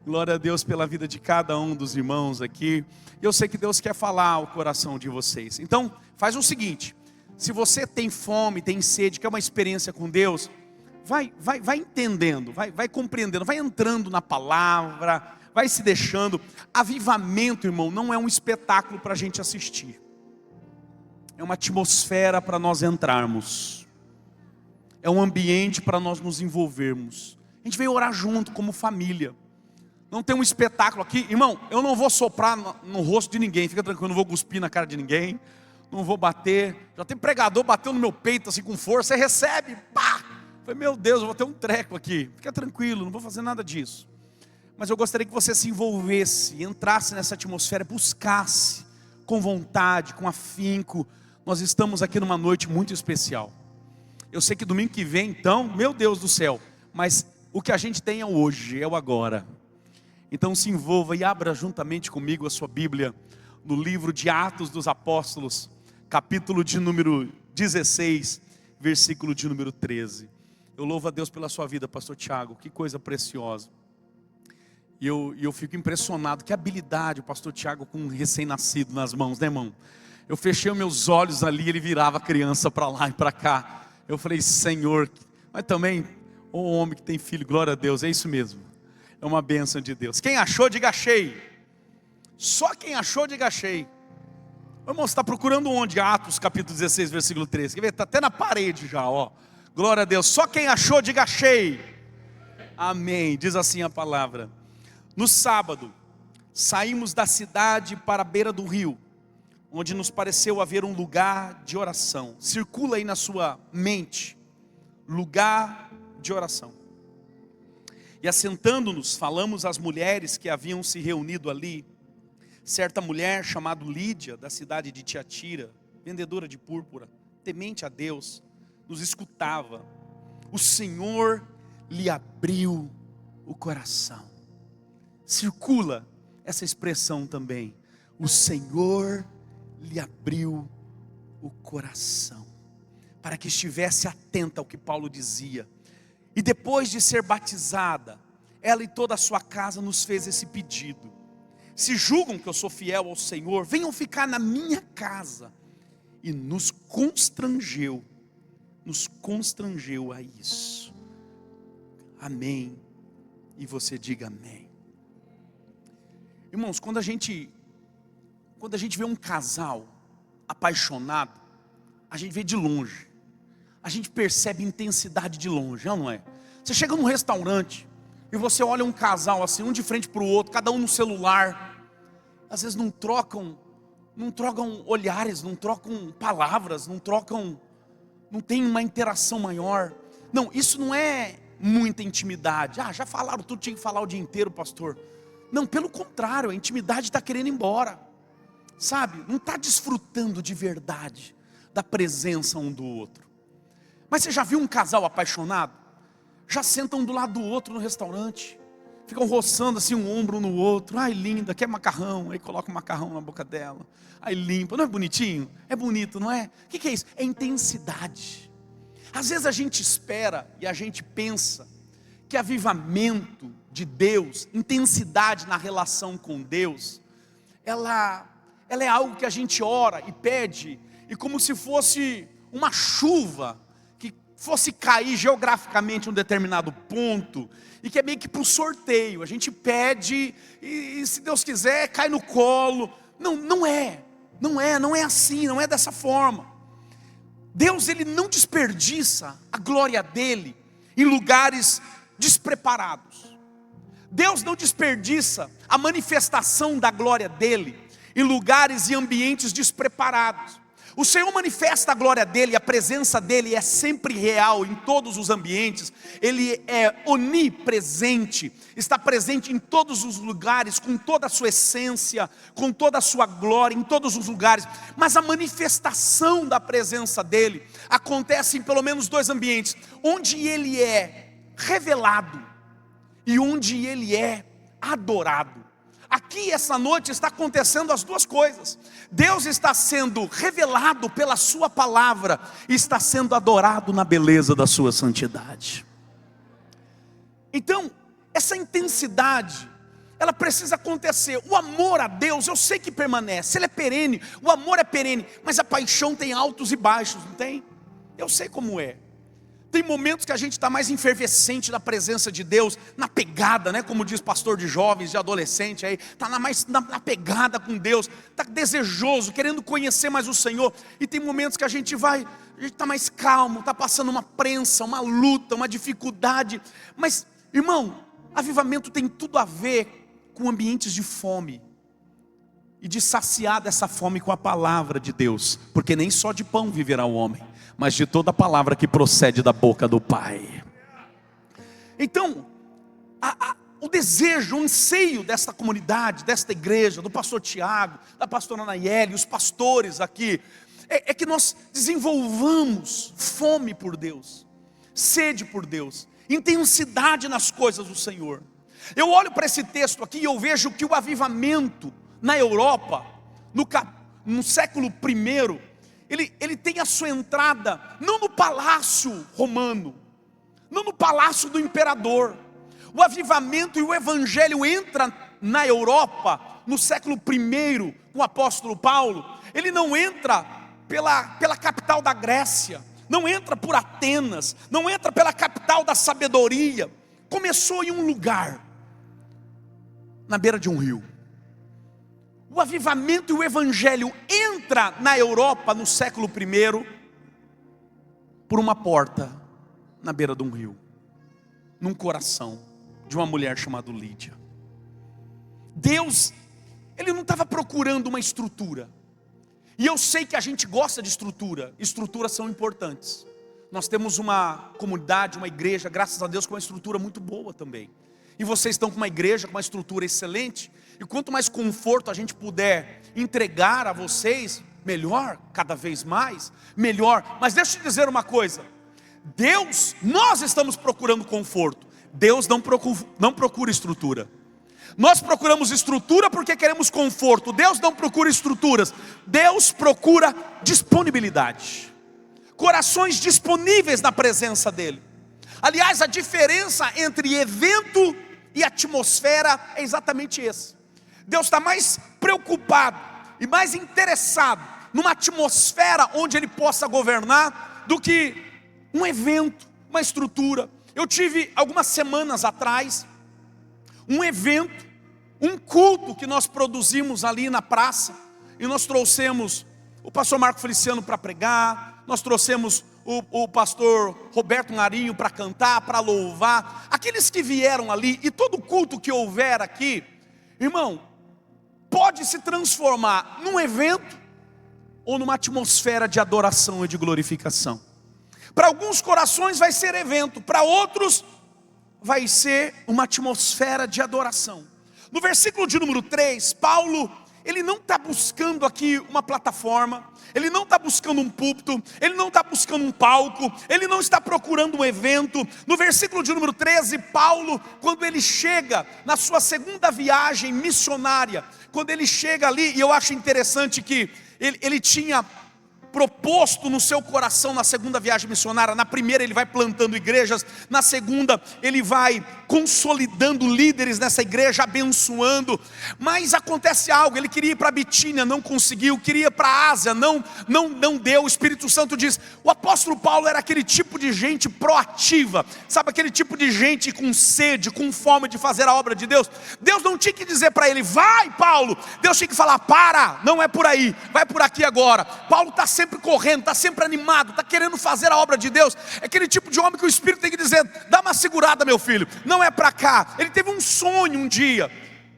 Glória a Deus pela vida de cada um dos irmãos aqui. Eu sei que Deus quer falar ao coração de vocês. Então, faz o seguinte: se você tem fome, tem sede, quer uma experiência com Deus, vai entendendo, vai compreendendo, vai entrando na palavra, vai se deixando. Avivamento, irmão, não é um espetáculo para a gente assistir. É uma atmosfera para nós entrarmos. É um ambiente para nós nos envolvermos. A gente veio orar junto, como família. Não tem um espetáculo aqui. Irmão, eu não vou soprar no rosto de ninguém. Fica tranquilo, não vou cuspir na cara de ninguém. Não vou bater. Já tem pregador bateu no meu peito assim com força. Você recebe, pá! Falei, meu Deus, eu vou ter um treco aqui. Fica tranquilo, não vou fazer nada disso. Mas eu gostaria que você se envolvesse, entrasse nessa atmosfera, buscasse com vontade, com afinco. Nós estamos aqui numa noite muito especial. Eu sei que domingo que vem, então, meu Deus do céu. Mas o que a gente tem é o hoje, é o agora. Então se envolva e abra juntamente comigo a sua Bíblia no livro de Atos dos Apóstolos, capítulo de número 16, versículo de número 13. Eu louvo a Deus pela sua vida, pastor Tiago, que coisa preciosa. E eu fico impressionado, que habilidade o pastor Tiago com um recém-nascido nas mãos, né, irmão? Eu fechei os meus olhos ali, ele virava a criança para lá e para cá. Eu falei, Senhor, mas também, o homem que tem filho, glória a Deus, é isso mesmo. É uma bênção de Deus. Quem achou, diga achei. Só quem achou, diga achei. Irmão, você está procurando onde? Atos capítulo 16, versículo 13. Quer ver? Está até na parede já, ó. Glória a Deus. Só quem achou, diga achei. Amém. Diz assim a palavra. No sábado, saímos da cidade para a beira do rio, onde nos pareceu haver um lugar de oração. Circula aí na sua mente. Lugar de oração. E assentando-nos, falamos às mulheres que haviam se reunido ali. Certa mulher chamada Lídia, da cidade de Tiatira, vendedora de púrpura, temente a Deus, nos escutava. O Senhor lhe abriu o coração. Circula essa expressão também. O Senhor lhe abriu o coração, para que estivesse atenta ao que Paulo dizia. E depois de ser batizada, ela e toda a sua casa nos fez esse pedido: se julgam que eu sou fiel ao Senhor, venham ficar na minha casa. E nos constrangeu a isso. Amém. E você diga amém. Irmãos, quando a gente vê um casal apaixonado, a gente vê de longe. A gente percebe intensidade de longe, não é? Você chega num restaurante e você olha um casal assim, um de frente para o outro, cada um no celular. Às vezes não trocam olhares, não trocam palavras, não tem uma interação maior. Não, isso não é muita intimidade. Já falaram tudo, tinha que falar o dia inteiro, pastor. Não, pelo contrário, a intimidade está querendo ir embora. Sabe, não está desfrutando de verdade da presença um do outro. Mas você já viu um casal apaixonado? Já sentam um do lado do outro no restaurante, ficam roçando assim um ombro no outro. Ai, linda, quer macarrão? Aí coloca o macarrão na boca dela. Aí limpa, não é bonitinho? É bonito, não é? O que é isso? É intensidade. Às vezes a gente espera e a gente pensa que avivamento de Deus, intensidade na relação com Deus, ela é algo que a gente ora e pede, e como se fosse uma chuva que fosse cair geograficamente em um determinado ponto, e que é meio que para o sorteio. A gente pede e se Deus quiser cai no colo. Não é assim, não é dessa forma. Deus, ele não desperdiça a glória dele em lugares despreparados. Deus não desperdiça a manifestação da glória dele em lugares e ambientes despreparados. O Senhor manifesta a glória dele, a presença dele é sempre real em todos os ambientes. Ele é onipresente, está presente em todos os lugares, com toda a sua essência, com toda a sua glória, em todos os lugares. Mas a manifestação da presença dele acontece em pelo menos dois ambientes: onde ele é revelado e onde ele é adorado. Aqui essa noite está acontecendo as duas coisas. Deus está sendo revelado pela sua palavra e está sendo adorado na beleza da sua santidade. Então, essa intensidade ela precisa acontecer. O amor a Deus, eu sei que permanece, ele é perene, o amor é perene, mas a paixão tem altos e baixos, não tem? Eu sei como é. Tem momentos que a gente está mais efervescente na presença de Deus, na pegada, né? Como diz pastor de jovens, de adolescente aí, está mais na pegada com Deus, está desejoso, querendo conhecer mais o Senhor. E tem momentos que a gente está mais calmo, está passando uma prensa, uma luta, uma dificuldade. Mas, irmão, avivamento tem tudo a ver com ambientes de fome, e de saciar dessa fome com a palavra de Deus, porque nem só de pão viverá o homem, mas de toda a palavra que procede da boca do Pai. Então, o desejo, o anseio desta comunidade, desta igreja, do pastor Tiago, da pastora Nayeli, os pastores aqui, é que nós desenvolvamos fome por Deus, sede por Deus, intensidade nas coisas do Senhor. Eu olho para esse texto aqui e eu vejo que o avivamento na Europa, no século I, ele tem a sua entrada não no palácio romano, não no palácio do imperador. O avivamento e o evangelho entra na Europa no século I, com o apóstolo Paulo. Ele não entra pela capital da Grécia, não entra por Atenas, não entra pela capital da sabedoria. Começou em um lugar, na beira de um rio. O avivamento e o evangelho entra na Europa no século I por uma porta na beira de um rio, num coração de uma mulher chamada Lídia. Deus, ele não estava procurando uma estrutura. E eu sei que a gente gosta de estrutura. Estruturas são importantes. Nós temos uma comunidade, uma igreja, graças a Deus, com uma estrutura muito boa também. E vocês estão com uma igreja, com uma estrutura excelente. E quanto mais conforto a gente puder entregar a vocês, melhor, cada vez mais, melhor. Mas deixa eu te dizer uma coisa. Deus, nós estamos procurando conforto. Deus não procura estrutura. Nós procuramos estrutura porque queremos conforto. Deus não procura estruturas. Deus procura disponibilidade. Corações disponíveis na presença dEle. Aliás, a diferença entre evento e atmosfera é exatamente essa. Deus está mais preocupado e mais interessado numa atmosfera onde Ele possa governar do que um evento, uma estrutura. Eu tive algumas semanas atrás um evento, um culto que nós produzimos ali na praça, e nós trouxemos o pastor Marco Feliciano para pregar, nós trouxemos o pastor Roberto Marinho para cantar, para louvar. Aqueles que vieram ali, e todo culto que houver aqui, irmão, pode se transformar num evento ou numa atmosfera de adoração e de glorificação. Para alguns corações vai ser evento, para outros vai ser uma atmosfera de adoração. No versículo de número 3, Paulo, ele não está buscando aqui uma plataforma, ele não está buscando um púlpito, ele não está buscando um palco, ele não está procurando um evento. No versículo de número 13, Paulo, quando ele chega na sua segunda viagem missionária, quando ele chega ali, e eu acho interessante que ele tinha proposto no seu coração na segunda viagem missionária. Na primeira ele vai plantando igrejas, na segunda ele vai consolidando líderes nessa igreja, abençoando. Mas acontece algo, ele queria ir para Bitínia, não conseguiu, queria ir para a Ásia, não deu. O Espírito Santo diz, o apóstolo Paulo era aquele tipo de gente proativa, sabe, aquele tipo de gente com sede, com fome de fazer a obra de Deus. Deus não tinha que dizer para ele, vai Paulo, Deus tinha que falar, para, não é por aí, vai por aqui agora. Paulo está sempre correndo, está sempre animado, está querendo fazer a obra de Deus. É aquele tipo de homem que o Espírito tem que dizer, dá uma segurada meu filho, não é para cá. Ele teve um sonho um dia,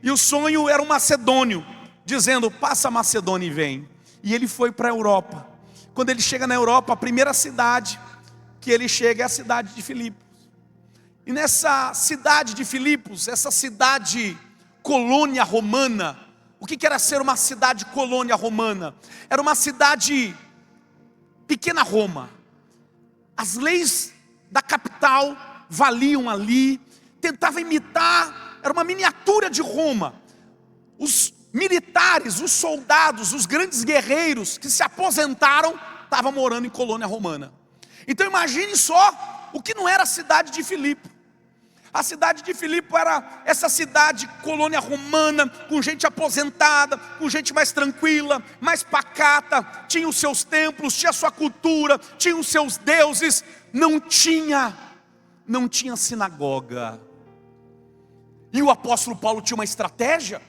e o sonho era um macedônio, dizendo, passa a Macedônia e vem. E ele foi para a Europa. Quando ele chega na Europa, a primeira cidade que ele chega é a cidade de Filipos. E nessa cidade de Filipos, essa cidade colônia romana, o que era ser uma cidade colônia romana? Era uma cidade pequena Roma. As leis da capital valiam ali, tentava imitar, era uma miniatura de Roma. Os militares, os soldados, os grandes guerreiros que se aposentaram, estavam morando em colônia romana. Então imagine só o que não era a cidade de Filipe. A cidade de Filipe era essa cidade, colônia romana, com gente aposentada, com gente mais tranquila, mais pacata, tinha os seus templos, tinha a sua cultura, tinha os seus deuses, não tinha sinagoga. E o apóstolo Paulo tinha uma estratégia.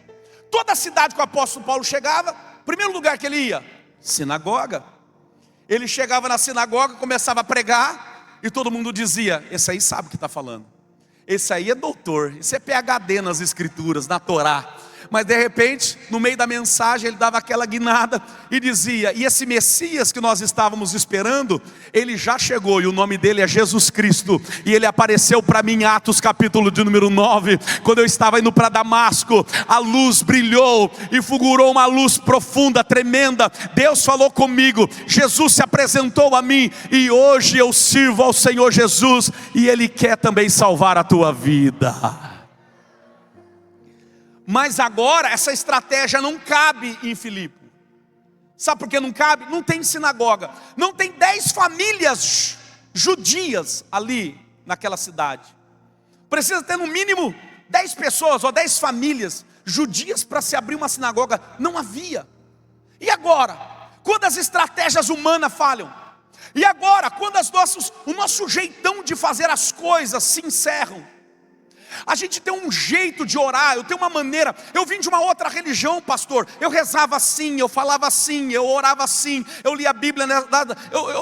Toda cidade que o apóstolo Paulo chegava, primeiro lugar que ele ia, sinagoga. Ele chegava na sinagoga, começava a pregar, e todo mundo dizia: esse aí sabe o que está falando. Esse aí é doutor, esse é PhD nas escrituras, na Torá. Mas de repente, no meio da mensagem, ele dava aquela guinada e dizia: e esse Messias que nós estávamos esperando, ele já chegou, e o nome dele é Jesus Cristo. E ele apareceu para mim em Atos capítulo de número 9, quando eu estava indo para Damasco. A luz brilhou e fulgurou uma luz profunda, tremenda. Deus falou comigo, Jesus se apresentou a mim, e hoje eu sirvo ao Senhor Jesus, e Ele quer também salvar a tua vida. Mas agora essa estratégia não cabe em Filipe. Sabe por que não cabe? Não tem sinagoga. Não tem 10 famílias judias ali naquela cidade. Precisa ter no mínimo 10 pessoas ou 10 famílias judias para se abrir uma sinagoga. Não havia. E agora? Quando as estratégias humanas falham? E agora? Quando o nosso jeitão de fazer as coisas se encerram? A gente tem um jeito de orar, eu tenho uma maneira. Eu vim de uma outra religião, pastor. Eu rezava assim, eu falava assim, eu orava assim, eu lia a Bíblia,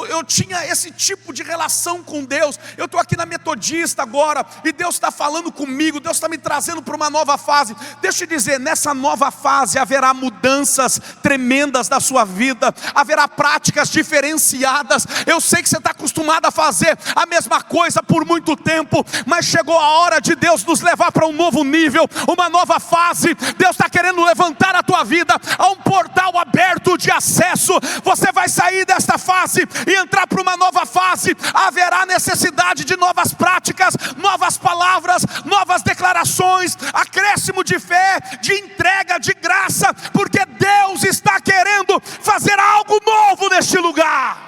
eu tinha esse tipo de relação com Deus. Eu estou aqui na Metodista agora, e Deus está falando comigo, Deus está me trazendo para uma nova fase. Deixa eu te dizer, nessa nova fase haverá mudanças tremendas na sua vida, haverá práticas diferenciadas. Eu sei que você está acostumado a fazer a mesma coisa por muito tempo, mas chegou a hora de Deus nos levar para um novo nível, uma nova fase. Deus está querendo levantar a tua vida a um portal aberto de acesso. Você vai sair desta fase e entrar para uma nova fase. Haverá necessidade de novas práticas, novas palavras, novas declarações, acréscimo de fé, de entrega, de graça, porque Deus está querendo fazer algo novo neste lugar.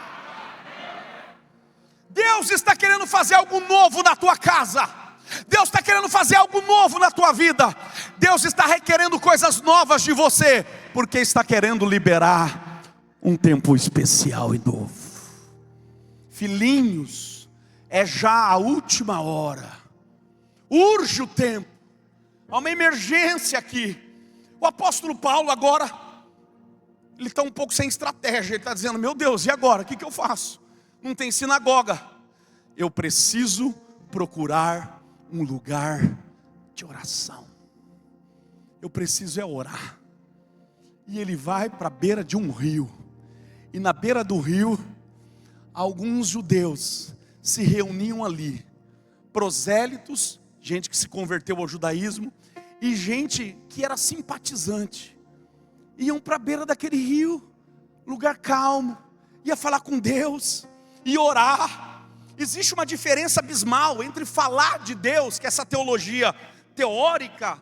Deus está querendo fazer algo novo na tua casa. Deus está querendo fazer algo novo na tua vida. Deus está requerendo coisas novas de você, porque está querendo liberar um tempo especial e novo. Filhinhos, é já a última hora. Urge o tempo. Há uma emergência aqui. O apóstolo Paulo agora, ele está um pouco sem estratégia. Ele está dizendo: meu Deus, e agora? O que eu faço? Não tem sinagoga. Eu preciso procurar um lugar de oração. Eu preciso orar. E ele vai para a beira de um rio. E na beira do rio, alguns judeus se reuniam ali. Prosélitos, gente que se converteu ao judaísmo, e gente que era simpatizante. Iam para a beira daquele rio, lugar calmo, ia falar com Deus e orar. Existe uma diferença abismal entre falar de Deus, que é essa teologia teórica,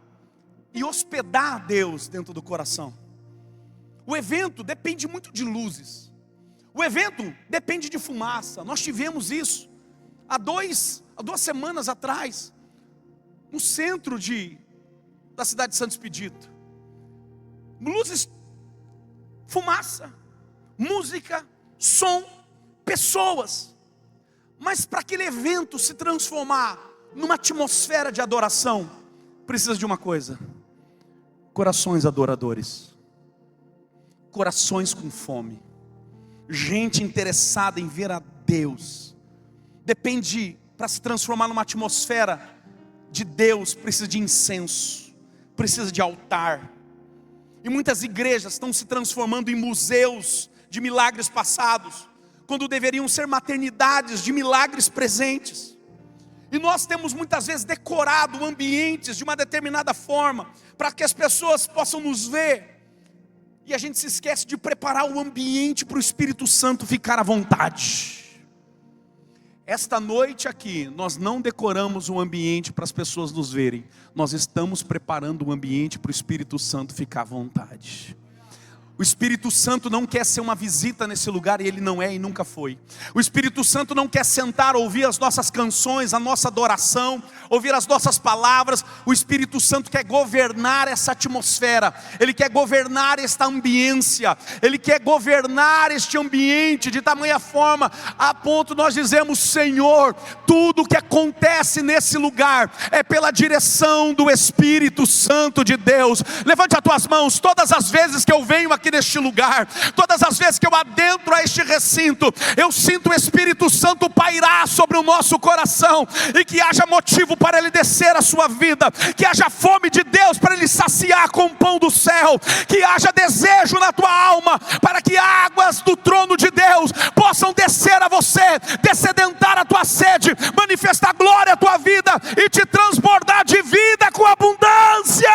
e hospedar Deus dentro do coração. O evento depende muito de luzes. O evento depende de fumaça. Nós tivemos isso há duas semanas atrás, no centro da cidade de Santo Expedito. Luzes, fumaça, música, som, pessoas. Mas para aquele evento se transformar numa atmosfera de adoração, precisa de uma coisa: corações adoradores, corações com fome, gente interessada em ver a Deus. Depende, para se transformar numa atmosfera de Deus, precisa de incenso, precisa de altar. E muitas igrejas estão se transformando em museus de milagres passados, quando deveriam ser maternidades de milagres presentes. E nós temos muitas vezes decorado ambientes de uma determinada forma, para que as pessoas possam nos ver, e a gente se esquece de preparar o ambiente para o Espírito Santo ficar à vontade. Esta noite aqui, nós não decoramos um ambiente para as pessoas nos verem, nós estamos preparando um ambiente para o Espírito Santo ficar à vontade. O Espírito Santo não quer ser uma visita nesse lugar, e Ele não é e nunca foi. O Espírito Santo não quer sentar, ouvir as nossas canções, a nossa adoração, ouvir as nossas palavras. O Espírito Santo quer governar essa atmosfera, Ele quer governar esta ambiência, Ele quer governar este ambiente de tamanha forma, a ponto nós dizemos: Senhor, tudo que acontece nesse lugar é pela direção do Espírito Santo de Deus. Levante as tuas mãos. Todas as vezes que eu venho aqui neste lugar, todas as vezes que eu adentro a este recinto, eu sinto o Espírito Santo pairar sobre o nosso coração, e que haja motivo para Ele descer a sua vida, que haja fome de Deus para Ele saciar com o pão do céu, que haja desejo na tua alma para que águas do trono de Deus possam descer a você, descedentar a tua sede, manifestar glória à tua vida e te transbordar de vida com abundância.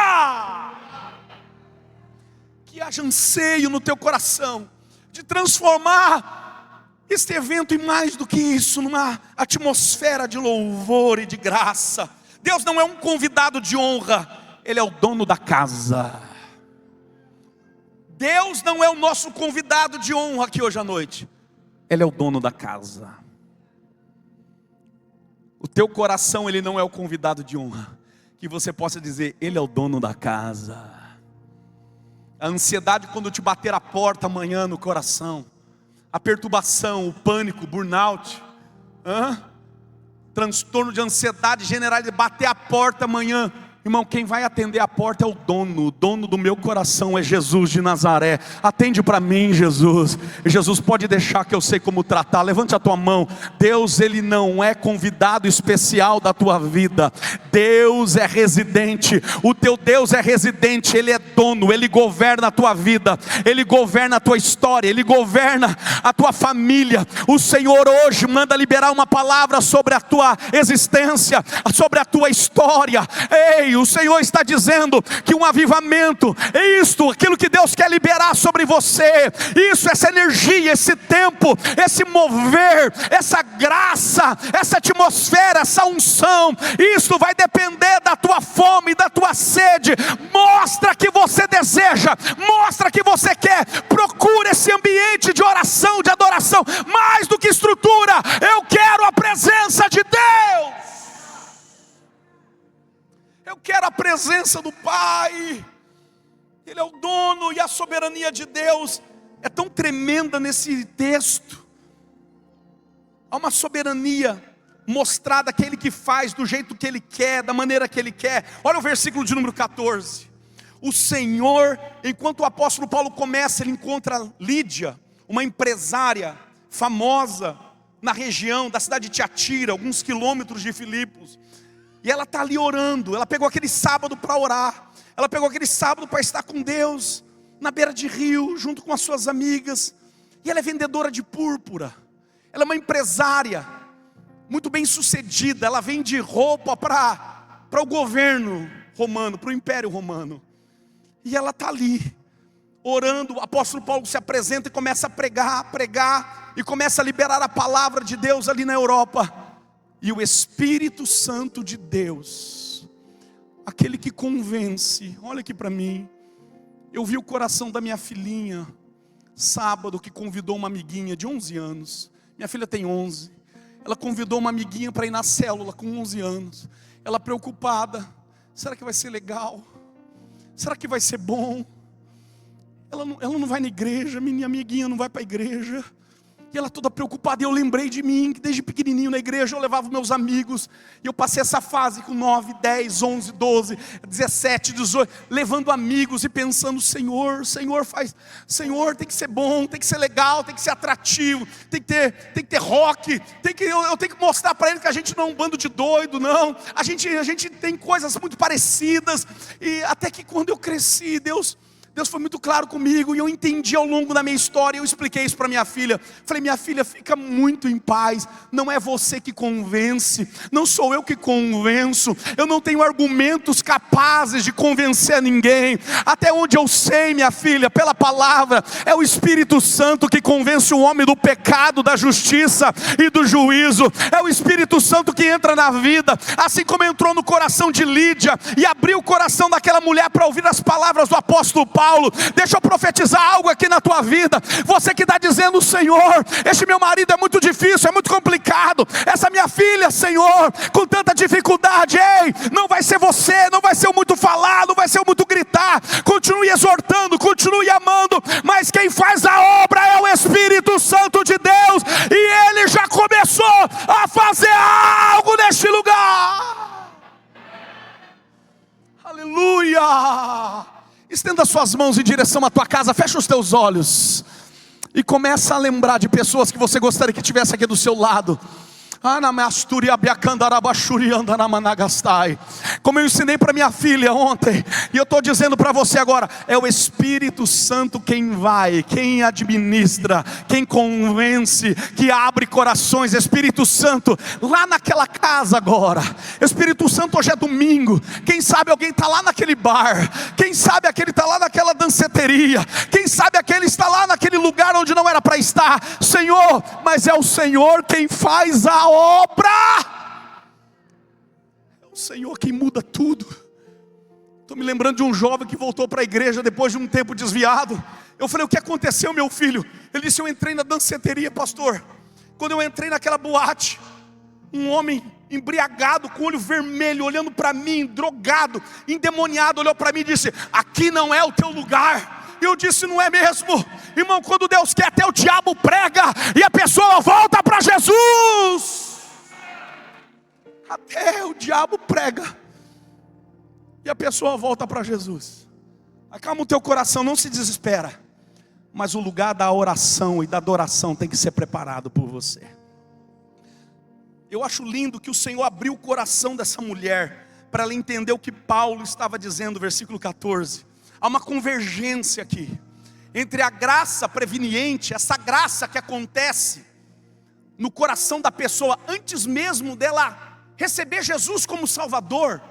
Que haja anseio no teu coração de transformar este evento, e mais do que isso, numa atmosfera de louvor e de graça. Deus não é um convidado de honra, Ele é o dono da casa. Deus não é o nosso convidado de honra aqui hoje à noite, Ele é o dono da casa. O teu coração, ele não é o convidado de honra, que você possa dizer: Ele é o dono da casa. A ansiedade quando te bater a porta amanhã no coração, a perturbação, o pânico, o burnout, transtorno de ansiedade general, de bater a porta amanhã. Irmão, quem vai atender a porta é o dono do meu coração é Jesus de Nazaré. Atende para mim, Jesus. Jesus, pode deixar que eu sei como tratar. Levante a tua mão. Deus, Ele não é convidado especial da tua vida. Deus é residente. O teu Deus é residente. Ele é dono, Ele governa a tua vida, Ele governa a tua história, Ele governa a tua família. O Senhor hoje manda liberar uma palavra sobre a tua existência, sobre a tua história. Ei, o Senhor está dizendo que um avivamento, aquilo que Deus quer liberar sobre você, essa energia, esse tempo, esse mover, essa graça, essa atmosfera, essa unção, isso vai depender da tua fome, da tua sede. Mostra que você deseja, mostra que você quer, procura esse ambiente de oração, de adoração, mais do que estrutura. Eu quero a presença de Deus. Eu quero a presença do Pai. Ele é o dono, e a soberania de Deus é tão tremenda nesse texto. Há uma soberania mostrada, aquele que faz do jeito que Ele quer, da maneira que Ele quer. Olha o versículo de número 14. O Senhor, enquanto o apóstolo Paulo começa, ele encontra Lídia, uma empresária famosa na região da cidade de Tiatira, alguns quilômetros de Filipos. E ela está ali orando. Ela pegou aquele sábado para orar, ela pegou aquele sábado para estar com Deus, na beira de rio, junto com as suas amigas. E ela é vendedora de púrpura. Ela é uma empresária muito bem sucedida. Ela vende roupa para o governo romano, para o Império Romano. E ela está ali orando. O apóstolo Paulo se apresenta e começa a pregar, e começa a liberar a palavra de Deus ali na Europa. E o Espírito Santo de Deus, aquele que convence, olha aqui para mim. Eu vi o coração da minha filhinha sábado, que convidou uma amiguinha de 11 anos. Minha filha tem 11. Ela convidou uma amiguinha para ir na célula com 11 anos. Ela preocupada: será que vai ser legal? Será que vai ser bom? Ela não vai na igreja, minha amiguinha não vai para a igreja. E ela toda preocupada. E eu lembrei de mim, que desde pequenininho na igreja eu levava meus amigos. E eu passei essa fase com 9, 10, 11, 12, 17, 18, levando amigos e pensando: Senhor, Senhor, tem que ser bom, tem que ser legal, tem que ser atrativo, tem que ter rock, eu tenho que mostrar para ele que a gente não é um bando de doido, não. A gente tem coisas muito parecidas. E até que quando eu cresci, Deus foi muito claro comigo, e eu entendi ao longo da minha história. Eu expliquei isso para minha filha. Falei: minha filha, fica muito em paz. Não é você que convence, não sou eu que convenço. Eu não tenho argumentos capazes de convencer ninguém. Até onde eu sei, minha filha, pela palavra, é o Espírito Santo que convence o homem do pecado, da justiça e do juízo. É o Espírito Santo que entra na vida, assim como entrou no coração de Lídia e abriu o coração daquela mulher para ouvir as palavras do apóstolo Paulo. Paulo. Deixa eu profetizar algo aqui na tua vida. Você que está dizendo: Senhor, este meu marido é muito difícil, é muito complicado. Essa minha filha, Senhor, com tanta dificuldade. Ei, não vai ser você, não vai ser o muito falar, não vai ser o muito gritar. Continue exortando, continue amando. Mas quem faz a obra é o Espírito Santo de Deus. E Ele já começou a fazer algo neste lugar. Aleluia. Estenda suas mãos em direção à tua casa. Fecha os teus olhos e começa a lembrar de pessoas que você gostaria que estivesse aqui do seu lado. Como eu ensinei para minha filha ontem, e eu estou dizendo para você agora, é o Espírito Santo quem vai, quem administra, quem convence, que abre corações. Espírito Santo, lá naquela casa agora. Espírito Santo, hoje é domingo. Quem sabe alguém está lá naquele bar, quem sabe aquele está lá naquela danceteria, quem sabe aquele está lá naquele lugar onde não era para estar. Senhor, mas é o Senhor quem faz a obra. É o Senhor quem muda tudo. Estou me lembrando de um jovem que voltou para a igreja depois de um tempo desviado. Eu falei: o que aconteceu, meu filho? Ele disse: eu entrei na danceteria, pastor. Quando eu entrei naquela boate, um homem embriagado, com o olho vermelho, olhando para mim, drogado, endemoniado, olhou para mim e disse: aqui não é o teu lugar. Eu disse: não é mesmo? Irmão, quando Deus quer, até o diabo prega e a pessoa volta para Jesus. Até o diabo prega e a pessoa volta para Jesus. Acalma o teu coração, não se desespera. Mas o lugar da oração e da adoração tem que ser preparado por você. Eu acho lindo que o Senhor abriu o coração dessa mulher para ela entender o que Paulo estava dizendo, versículo 14. Há uma convergência aqui entre a graça preveniente, essa graça que acontece no coração da pessoa antes mesmo dela receber Jesus como Salvador.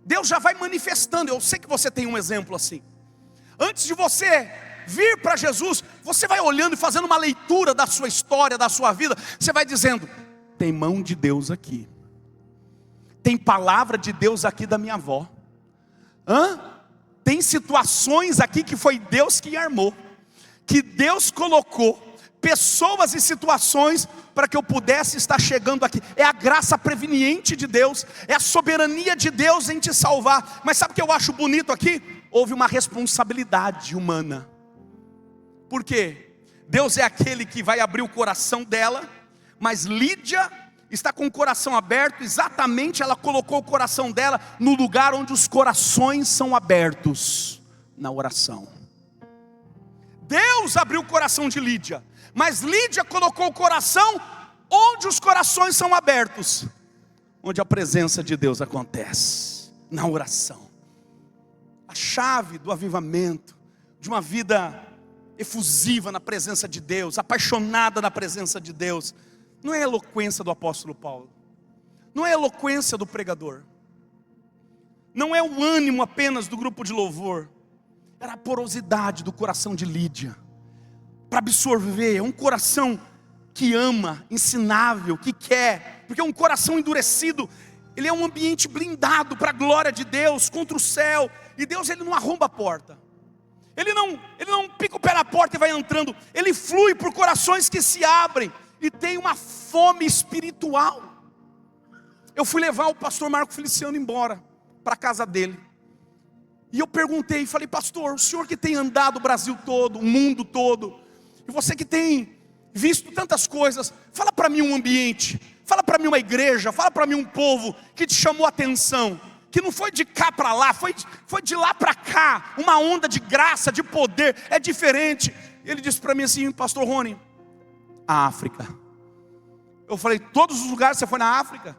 Deus já vai manifestando. Eu sei que você tem um exemplo assim. Antes de você vir para Jesus, você vai olhando e fazendo uma leitura da sua história, da sua vida. Você vai dizendo: tem mão de Deus aqui, tem palavra de Deus aqui da minha avó. Tem situações aqui que foi Deus que armou, que Deus colocou pessoas e situações para que eu pudesse estar chegando aqui. É a graça preveniente de Deus, é a soberania de Deus em te salvar. Mas sabe o que eu acho bonito aqui? Houve uma responsabilidade humana. Por quê? Deus é aquele que vai abrir o coração dela, mas Lídia está com o coração aberto. Exatamente, ela colocou o coração dela no lugar onde os corações são abertos, na oração. Deus abriu o coração de Lídia, mas Lídia colocou o coração onde os corações são abertos, onde a presença de Deus acontece, na oração. A chave do avivamento, de uma vida efusiva na presença de Deus, apaixonada na presença de Deus, não é a eloquência do apóstolo Paulo, não é a eloquência do pregador, não é o ânimo apenas do grupo de louvor, era a porosidade do coração de Lídia, para absorver. É um coração que ama, ensinável, que quer, porque um coração endurecido, ele é um ambiente blindado para a glória de Deus, contra o céu, e Deus, ele não arromba a porta, ele não pica o pé na porta e vai entrando, ele flui por corações que se abrem, e tem uma fome espiritual. Eu fui levar o pastor Marco Feliciano embora, para a casa dele, e eu perguntei, falei: pastor, o senhor que tem andado o Brasil todo, o mundo todo, e você que tem visto tantas coisas, fala para mim um ambiente, fala para mim uma igreja, fala para mim um povo que te chamou a atenção, que não foi de cá para lá, foi de lá para cá, uma onda de graça, de poder, é diferente. Ele disse para mim assim: pastor Rony, a África. Eu falei: todos os lugares você foi na África?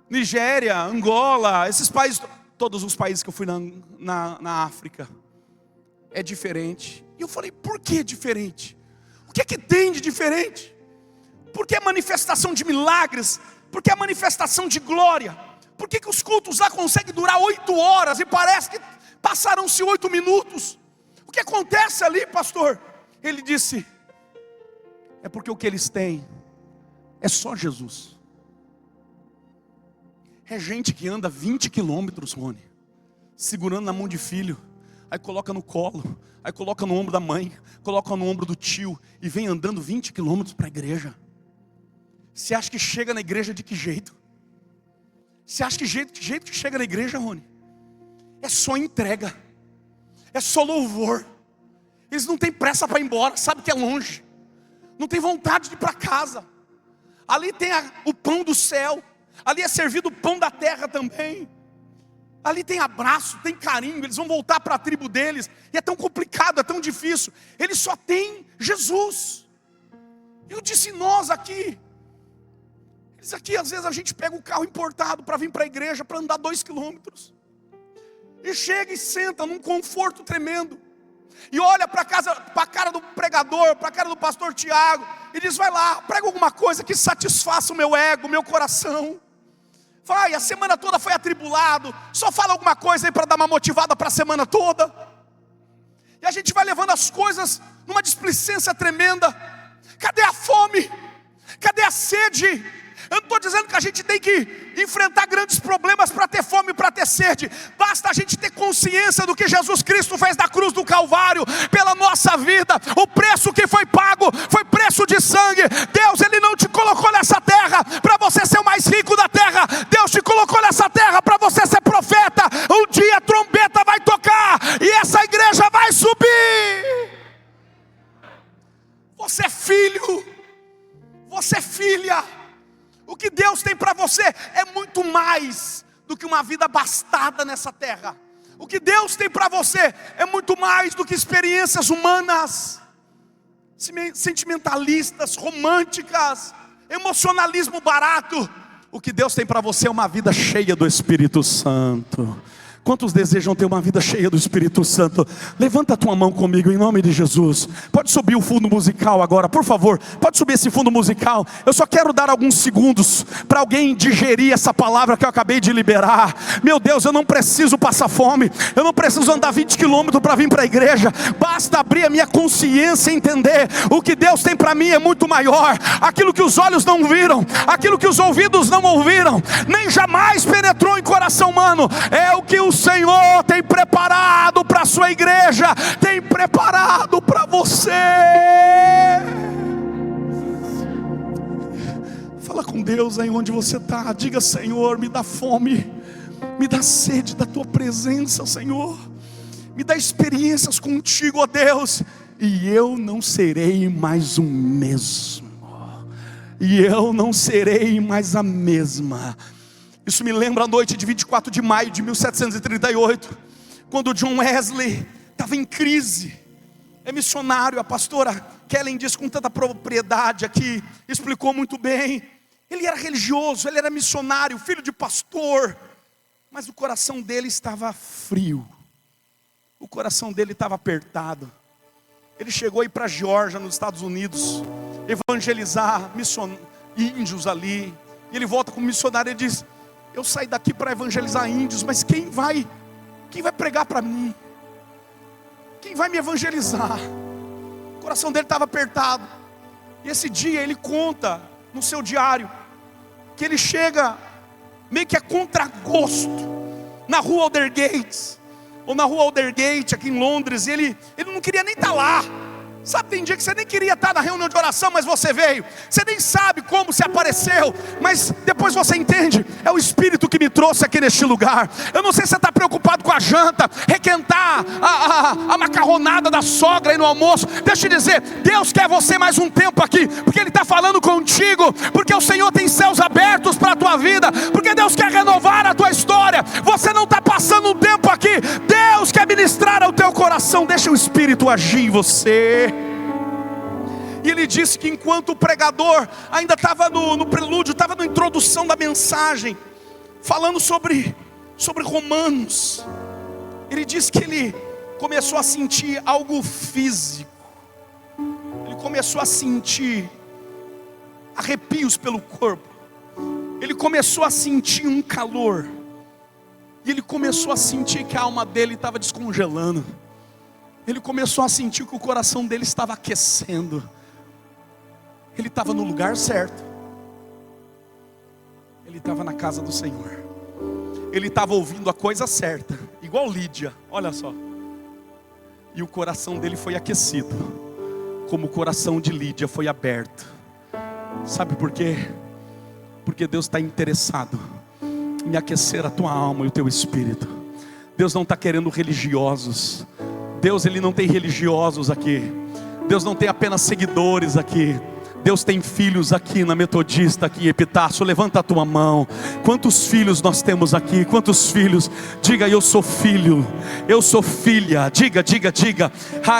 Nigéria, Angola, esses países, todos os países que eu fui na África, é diferente. E eu falei: por que diferente? O que é que tem de diferente? Porque é manifestação de milagres, porque é manifestação de glória. Por que os cultos lá conseguem durar 8 horas e parece que passaram-se 8 minutos? O que acontece ali, pastor? Ele disse: é porque o que eles têm é só Jesus. É gente que anda 20 quilômetros, Rony, segurando na mão de filho, aí coloca no colo, aí coloca no ombro da mãe, coloca no ombro do tio e vem andando 20 quilômetros para a igreja. Você acha que chega na igreja de que jeito? Você acha que jeito que chega na igreja, Rony? É só entrega, é só louvor. Eles não têm pressa para ir embora, sabe que é longe, não tem vontade de ir para casa. Ali tem o pão do céu, ali é servido o pão da terra também. Ali tem abraço, tem carinho, eles vão voltar para a tribo deles. E é tão complicado, é tão difícil. Eles só têm Jesus. Eu disse nós aqui. Eles aqui, às vezes a gente pega o carro importado para vir para a igreja, para andar 2 quilômetros. E chega e senta num conforto tremendo. E olha para a cara do pregador, para a cara do pastor Tiago. E diz, vai lá, prega alguma coisa que satisfaça o meu ego, o meu coração. Vai, a semana toda foi atribulado. Só fala alguma coisa aí para dar uma motivada para a semana toda. E a gente vai levando as coisas numa displicência tremenda. Cadê a fome? Cadê a sede? Eu não estou dizendo que a gente tem que enfrentar grandes problemas para ter fome, para ter sede. Basta a gente ter consciência do que Jesus Cristo fez na cruz do Calvário pela nossa vida. O preço que foi pago foi preço de sangue. Deus, Ele não te colocou nessa terra para você ser o mais rico da terra. Deus te colocou nessa terra para você ser profeta. Um dia a trombeta vai tocar e essa igreja vai subir. Você é filho, você é filha. O que Deus tem para você é muito mais do que uma vida abastada nessa terra. O que Deus tem para você é muito mais do que experiências humanas, sentimentalistas, românticas, emocionalismo barato. O que Deus tem para você é uma vida cheia do Espírito Santo. Quantos desejam ter uma vida cheia do Espírito Santo? Levanta a tua mão comigo em nome de Jesus. Pode subir o fundo musical agora, por favor. Pode subir esse fundo musical. Eu só quero dar alguns segundos para alguém digerir essa palavra que eu acabei de liberar. Meu Deus, eu não preciso passar fome. Eu não preciso andar 20 quilômetros para vir para a igreja. Basta abrir a minha consciência e entender. O que Deus tem para mim é muito maior. Aquilo que os olhos não viram, aquilo que os ouvidos não ouviram, nem jamais penetrou em coração humano, é o que o Senhor tem preparado para a sua igreja, tem preparado para você. Fala com Deus aí onde você está. Diga, Senhor, me dá fome, me dá sede da tua presença, Senhor. Me dá experiências contigo, ó Deus. E eu não serei mais o mesmo. E eu não serei mais a mesma. Isso me lembra a noite de 24 de maio de 1738, quando John Wesley estava em crise. É missionário, a pastora Kellen disse com tanta propriedade aqui, explicou muito bem. Ele era religioso, ele era missionário, filho de pastor, mas o coração dele estava frio, o coração dele estava apertado. Ele chegou a ir para a Geórgia, nos Estados Unidos, evangelizar índios ali. E ele volta como missionário e diz: eu saí daqui para evangelizar índios, mas quem vai pregar para mim? Quem vai me evangelizar? O coração dele estava apertado. E esse dia ele conta no seu diário que ele chega meio que a contragosto na rua Aldergate, ou na rua Aldergate aqui em Londres. E ele não queria nem estar lá. Sabe, tem dia que você nem queria estar na reunião de oração, mas você veio. Você nem sabe como você apareceu, mas depois você entende, é o Espírito que me trouxe aqui neste lugar. Eu não sei se você está preocupado com a janta, requentar a macarronada da sogra aí no almoço. Deixa eu te dizer, Deus quer você mais um tempo aqui, porque Ele está falando contigo, porque o Senhor tem céus abertos para a tua vida, porque Deus quer renovar a tua história. Você não está passando um tempo aqui, Deus quer ministrar ao teu coração. Deixa o Espírito agir em você. E ele disse que enquanto o pregador ainda estava no prelúdio, estava na introdução da mensagem, falando sobre Romanos, ele disse que ele começou a sentir algo físico. Ele começou a sentir arrepios pelo corpo. Ele começou a sentir um calor. E ele começou a sentir que a alma dele estava descongelando. Ele começou a sentir que o coração dele estava aquecendo. Ele estava no lugar certo. Ele estava na casa do Senhor. Ele estava ouvindo a coisa certa. Igual Lídia, olha só. E o coração dele foi aquecido, como o coração de Lídia foi aberto. Sabe por quê? Porque Deus está interessado em aquecer a tua alma e o teu espírito. Deus não está querendo religiosos. Deus, Ele não tem religiosos aqui. Deus não tem apenas seguidores aqui. Deus tem filhos aqui na Metodista, aqui em Epitácio. Levanta a tua mão. Quantos filhos nós temos aqui? Quantos filhos? Diga, eu sou filho, eu sou filha. Diga, diga, diga.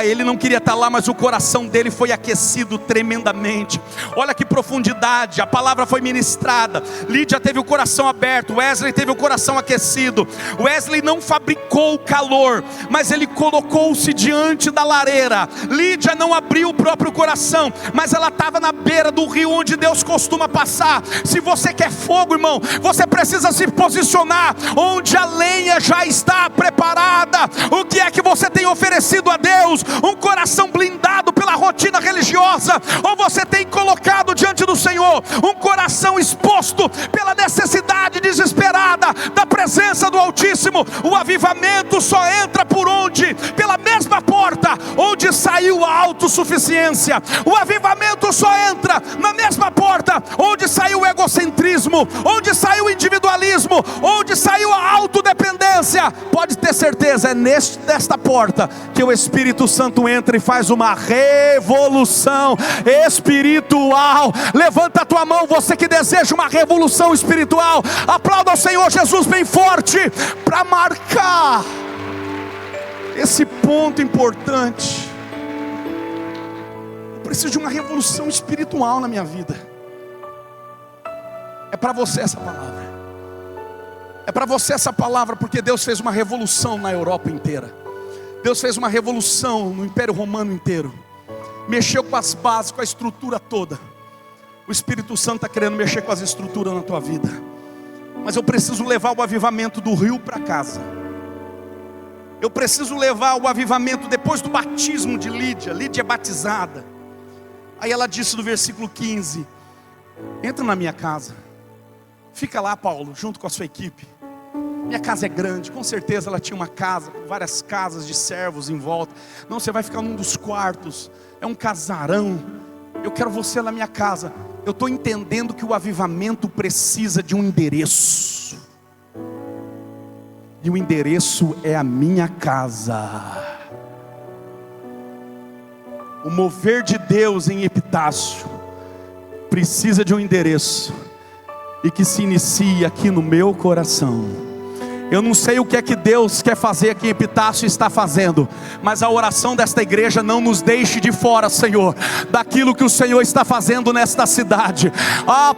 Ele não queria estar lá, mas o coração dele foi aquecido tremendamente. Olha que profundidade, a palavra foi ministrada. Lídia teve o coração aberto, Wesley teve o coração aquecido. Wesley não fabricou o calor, mas ele colocou-se diante da lareira. Lídia não abriu o próprio coração, mas ela estava na beira do rio onde Deus costuma passar. Se você quer fogo, irmão, você precisa se posicionar onde a lenha já está preparada. O que é que você tem oferecido a Deus? Um coração blindado pela rotina religiosa, ou você tem colocado diante do Senhor um coração exposto pela necessidade desesperada da presença do Altíssimo? O avivamento só entra por onde? Pela mesma porta onde saiu a autossuficiência. O avivamento só entra na mesma porta onde saiu o egocentrismo, onde saiu o individualismo, onde saiu a autodependência. Pode ter certeza, é nesta porta que o Espírito Santo entra e faz uma revolução espiritual. Levanta a tua mão, você que deseja uma revolução espiritual. Aplauda ao Senhor Jesus bem forte, para marcar esse ponto importante. Preciso de uma revolução espiritual na minha vida. É para você essa palavra. É para você essa palavra, porque Deus fez uma revolução na Europa inteira. Deus fez uma revolução no Império Romano inteiro. Mexeu com as bases, com a estrutura toda. O Espírito Santo está querendo mexer com as estruturas na tua vida. Mas eu preciso levar o avivamento do rio para casa. Eu preciso levar o avivamento depois do batismo de Lídia. Lídia é batizada. Aí ela disse no versículo 15: entra na minha casa. Fica lá, Paulo, junto com a sua equipe. Minha casa é grande. Com certeza ela tinha uma casa, com várias casas de servos em volta. Não, você vai ficar num dos quartos. É um casarão. Eu quero você na minha casa. Eu estou entendendo que o avivamento precisa de um endereço. E o endereço é a minha casa. O mover de Deus em Epitácio precisa de um endereço, e que se inicie aqui no meu coração. Eu não sei o que é que Deus quer fazer aqui em Epitácio e está fazendo, mas a oração desta igreja: não nos deixe de fora, Senhor, daquilo que o Senhor está fazendo nesta cidade.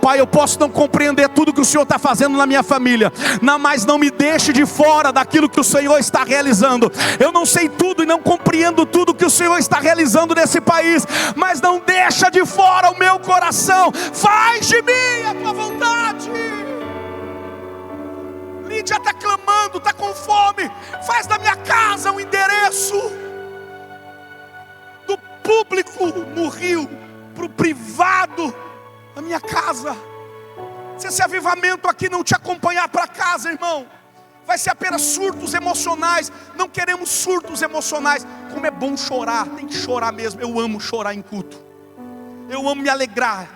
Pai, eu posso não compreender tudo que o Senhor está fazendo na minha família, mas não me deixe de fora daquilo que o Senhor está realizando. Eu não sei tudo e não compreendo tudo que o Senhor está realizando nesse país, mas não deixa de fora o meu coração. Faz de mim a tua vontade. Lídia está clamando, está com fome. Faz da minha casa um endereço, do público no rio para o privado da minha casa. Se esse avivamento aqui não te acompanhar para casa, irmão, vai ser apenas surtos emocionais. Não queremos surtos emocionais. Como é bom chorar, tem que chorar mesmo. Eu amo chorar em culto, eu amo me alegrar,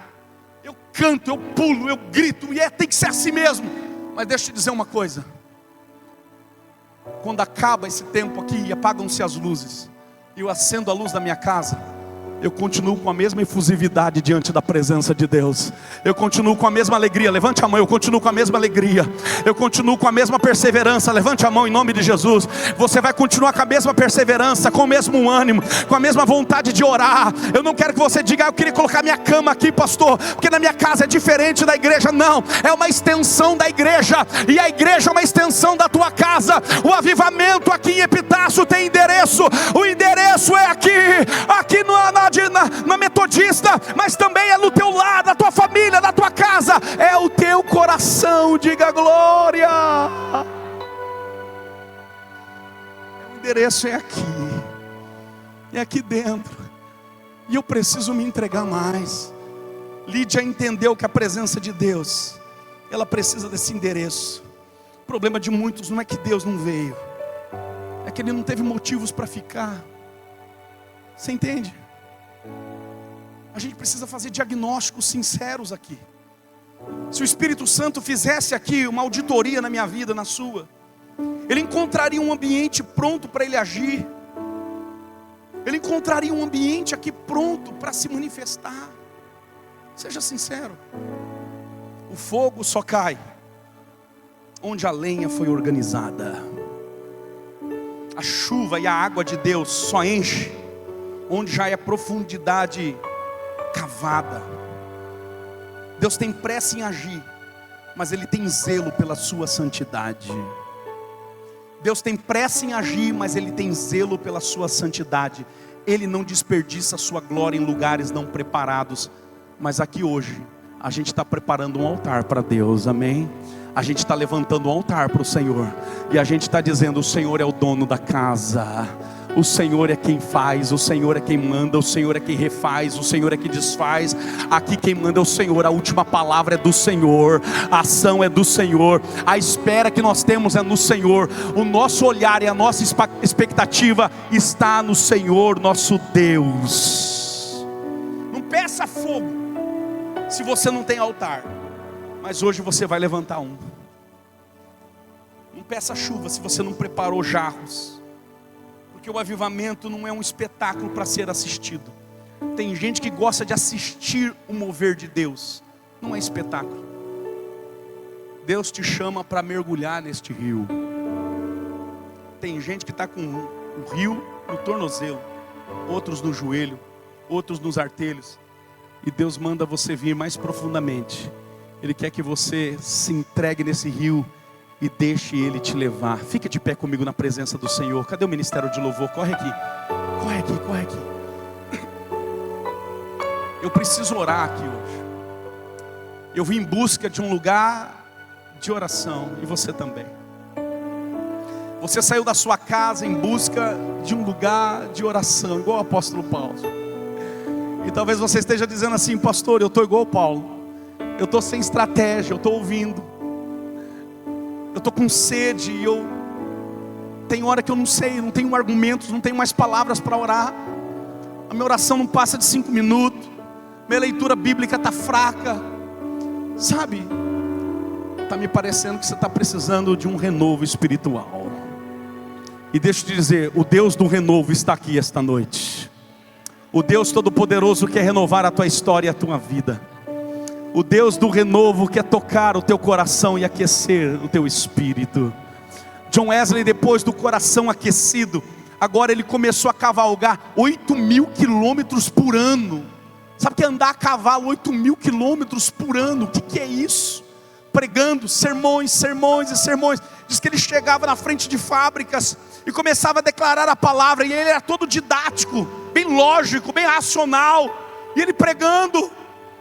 eu canto, eu pulo, eu grito, e tem que ser assim mesmo. Mas deixa eu te dizer uma coisa: quando acaba esse tempo aqui e apagam-se as luzes, e eu acendo a luz da minha casa, eu continuo com a mesma efusividade diante da presença de Deus. Eu continuo com a mesma alegria. Levante a mão. Eu continuo com a mesma alegria. Eu continuo com a mesma perseverança. Levante a mão em nome de Jesus. Você vai continuar com a mesma perseverança, com o mesmo ânimo, com a mesma vontade de orar. Eu não quero que você diga: eu queria colocar minha cama aqui, pastor, porque na minha casa é diferente da igreja. Não, é uma extensão da igreja, e a igreja é uma extensão da tua casa. O avivamento aqui em Epitácio tem endereço. O endereço é aqui na Metodista, mas também é no teu lar, na tua família, na tua casa. É o teu coração. Diga glória. O endereço é aqui, é aqui dentro, e eu preciso me entregar mais. Lídia entendeu que a presença de Deus, ela precisa desse endereço. O problema de muitos não é que Deus não veio, é que ele não teve motivos para ficar. Você entende? A gente precisa fazer diagnósticos sinceros aqui. Se o Espírito Santo fizesse aqui uma auditoria na minha vida, na sua, ele encontraria um ambiente pronto para ele agir. Ele encontraria um ambiente aqui pronto para se manifestar. Seja sincero. O fogo só cai onde a lenha foi organizada. A chuva e a água de Deus só enche onde já é profundidade cavada. Deus tem pressa em agir, mas Ele tem zelo pela sua santidade. Deus tem pressa em agir, mas Ele tem zelo pela sua santidade. Ele não desperdiça a sua glória em lugares não preparados. Mas aqui hoje, a gente está preparando um altar para Deus, amém? A gente está levantando um altar para o Senhor. E a gente está dizendo, o Senhor é o dono da casa. O Senhor é quem faz, o Senhor é quem manda, o Senhor é quem refaz, o Senhor é quem desfaz. Aqui quem manda é o Senhor, a última palavra é do Senhor, a ação é do Senhor, a espera que nós temos é no Senhor. O nosso olhar e a nossa expectativa está no Senhor, nosso Deus. Não peça fogo se você não tem altar, mas hoje você vai levantar um. Não peça chuva se você não preparou jarros. Porque o avivamento não é um espetáculo para ser assistido. Tem gente que gosta de assistir o mover de Deus. Não é espetáculo. Deus te chama para mergulhar neste rio. Tem gente que está com o rio no tornozelo, outros no joelho, outros nos artelhos. E Deus manda você vir mais profundamente. Ele quer que você se entregue nesse rio e deixe Ele te levar. Fica de pé comigo na presença do Senhor. Cadê o ministério de louvor? Corre aqui. Corre aqui, corre aqui. Eu preciso orar aqui hoje. Eu vim em busca de um lugar de oração. E você também. Você saiu da sua casa em busca de um lugar de oração, igual o apóstolo Paulo. E talvez você esteja dizendo assim, pastor, eu estou igual o Paulo. Eu estou sem estratégia, eu estou ouvindo. Eu estou com sede e tem hora que eu não sei, não tenho argumentos, não tenho mais palavras para orar. A minha oração não passa de 5 minutos. Minha leitura bíblica está fraca. Sabe? Está me parecendo que você está precisando de um renovo espiritual. E deixa eu te dizer, o Deus do renovo está aqui esta noite. O Deus Todo-Poderoso quer renovar a tua história e a tua vida. O Deus do renovo quer tocar o teu coração e aquecer o teu espírito. John Wesley, depois do coração aquecido, agora ele começou a cavalgar 8.000 quilômetros por ano. Sabe o que é andar a cavalo 8.000 quilômetros por ano? O que é isso? Pregando sermões, sermões e sermões. Diz que ele chegava na frente de fábricas e começava a declarar a palavra. E ele era todo didático, bem lógico, bem racional. E ele pregando,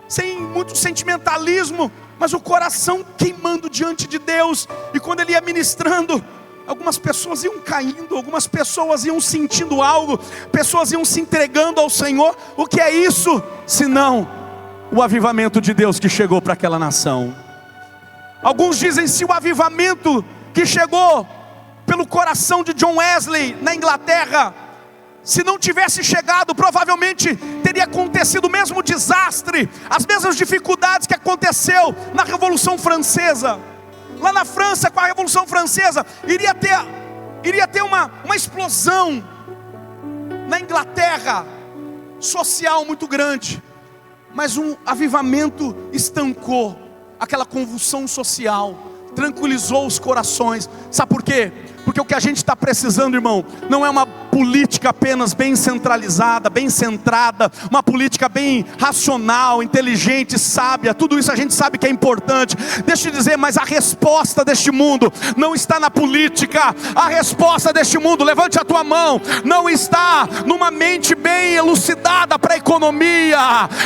sem muito sentimentalismo, mas o coração queimando diante de Deus. E quando ele ia ministrando, algumas pessoas iam caindo, algumas pessoas iam sentindo algo, pessoas iam se entregando ao Senhor. O que é isso? Senão o avivamento de Deus que chegou para aquela nação. Alguns dizem, se o avivamento que chegou pelo coração de John Wesley na Inglaterra, se não tivesse chegado, provavelmente teria acontecido o mesmo desastre, as mesmas dificuldades que aconteceu na Revolução Francesa. Lá na França, com a Revolução Francesa, iria ter uma explosão na Inglaterra social muito grande. Mas um avivamento estancou aquela convulsão social, tranquilizou os corações. Sabe por quê? Porque o que a gente está precisando, irmão, não é uma política apenas bem centralizada, bem centrada, uma política bem racional, inteligente, sábia. Tudo isso a gente sabe que é importante. Deixa eu dizer, mas a resposta deste mundo não está na política. A resposta deste mundo, levante a tua mão, não está numa mente bem elucidada para a economia.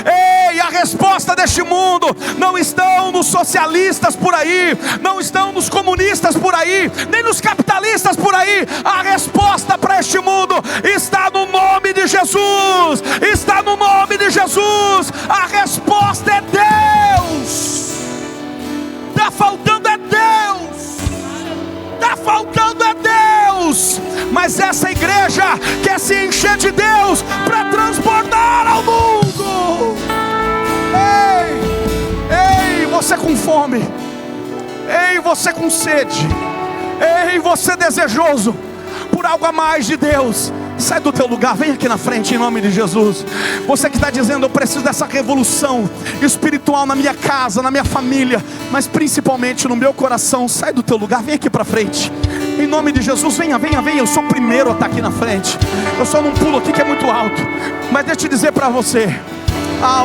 Ei, a resposta deste mundo não estão nos socialistas por aí, não estão nos comunistas por aí, nem nos capitalistas por aí. A resposta para este mundo está no nome de Jesus. Está no nome de Jesus. A resposta é Deus. Está faltando é Deus. Está faltando é Deus. Mas essa igreja quer se encher de Deus para fome, ei, você com sede, ei, você desejoso por algo a mais de Deus, sai do teu lugar, vem aqui na frente em nome de Jesus. Você que está dizendo: eu preciso dessa revolução espiritual na minha casa, na minha família, mas principalmente no meu coração, sai do teu lugar, vem aqui para frente em nome de Jesus. Venha, venha, venha. Eu sou o primeiro a estar aqui na frente. Eu só não pulo aqui que é muito alto, mas deixa eu te dizer para você: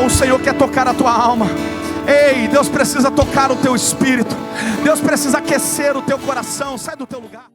o Senhor quer tocar a tua alma. Ei, Deus precisa tocar o teu espírito, Deus precisa aquecer o teu coração. Sai do teu lugar.